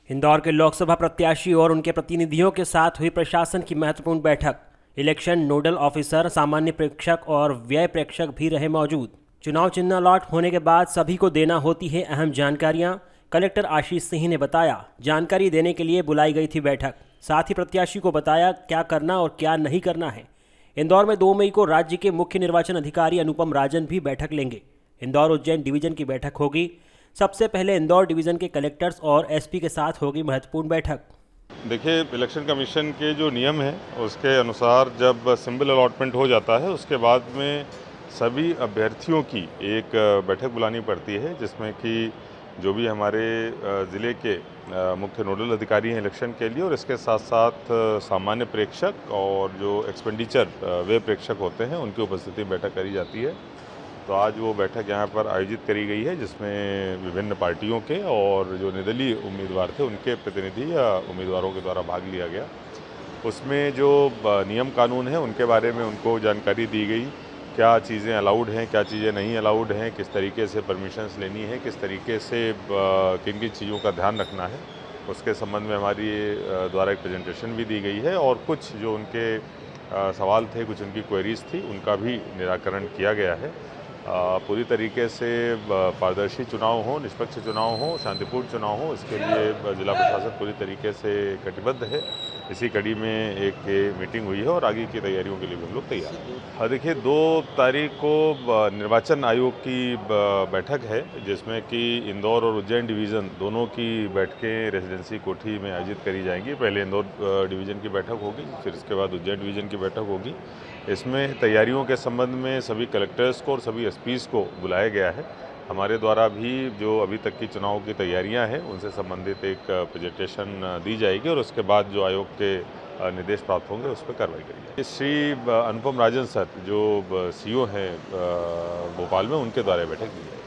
इंदौर के लोकसभा प्रत्याशी और उनके प्रतिनिधियों के साथ हुई प्रशासन की महत्वपूर्ण बैठक। इलेक्शन नोडल ऑफिसर, सामान्य प्रेक्षक और व्यय प्रेक्षक भी रहे मौजूद। चुनाव चिन्ह अलॉट होने के बाद सभी को देना होती है अहम जानकारियां। कलेक्टर आशीष सिंह ने बताया, जानकारी देने के लिए बुलाई गई थी बैठक। साथ ही प्रत्याशी को बताया क्या करना और क्या नहीं करना है। इंदौर में 2 मई को राज्य के मुख्य निर्वाचन अधिकारी अनुपम राजन भी बैठक लेंगे। इंदौर उज्जैन डिवीजन की बैठक होगी। सबसे पहले इंदौर डिवीजन के कलेक्टर्स और एसपी के साथ होगी महत्वपूर्ण बैठक। देखिए, इलेक्शन कमीशन के जो नियम हैं उसके अनुसार जब सिंबल अलॉटमेंट हो जाता है उसके बाद में सभी अभ्यर्थियों की एक बैठक बुलानी पड़ती है, जिसमें कि जो भी हमारे ज़िले के मुख्य नोडल अधिकारी हैं इलेक्शन के लिए, और इसके साथ साथ सामान्य प्रेक्षक और जो एक्सपेंडिचर वे प्रेक्षक होते हैं उनकी उपस्थिति में बैठक करी जाती है। तो आज वो बैठक यहाँ पर आयोजित करी गई है, जिसमें विभिन्न पार्टियों के और जो निर्दलीय उम्मीदवार थे उनके प्रतिनिधि या उम्मीदवारों के द्वारा भाग लिया गया। उसमें जो नियम कानून हैं उनके बारे में उनको जानकारी दी गई, क्या चीज़ें अलाउड हैं, क्या चीज़ें नहीं अलाउड हैं, किस तरीके से परमिशंस लेनी है, किस तरीके से किन किन चीज़ों का ध्यान रखना है, उसके संबंध में हमारी द्वारा एक प्रेजेंटेशन भी दी गई है। और कुछ जो उनके सवाल थे, कुछ उनकी क्वेरीज थी, उनका भी निराकरण किया गया है। पूरी तरीके से पारदर्शी चुनाव हो, निष्पक्ष चुनाव हो, शांतिपूर्ण चुनाव हो, इसके लिए जिला प्रशासन पूरी तरीके से कटिबद्ध है। इसी कड़ी में एक मीटिंग हुई है और आगे की तैयारियों के लिए भी हम लोग तैयार हैं। हाँ, देखिए, 2 तारीख को निर्वाचन आयोग की बैठक है, जिसमें कि इंदौर और उज्जैन डिवीज़न दोनों की बैठकें रेजिडेंसी कोठी में आयोजित करी जाएंगी। पहले इंदौर डिवीज़न की बैठक होगी, फिर इसके बाद उज्जैन डिवीज़न की बैठक होगी। इसमें तैयारियों के संबंध में सभी कलेक्टर्स को और सभी एसपीज़ को बुलाया गया है। हमारे द्वारा भी जो अभी तक की चुनाव की तैयारियां हैं उनसे संबंधित एक प्रेजेंटेशन दी जाएगी और उसके बाद जो आयोग के निर्देश प्राप्त होंगे उस पर कार्रवाई करी जाएगी। श्री अनुपम राजन सर, जो सीईओ हैं भोपाल में, उनके द्वारा बैठक दी जाएगी।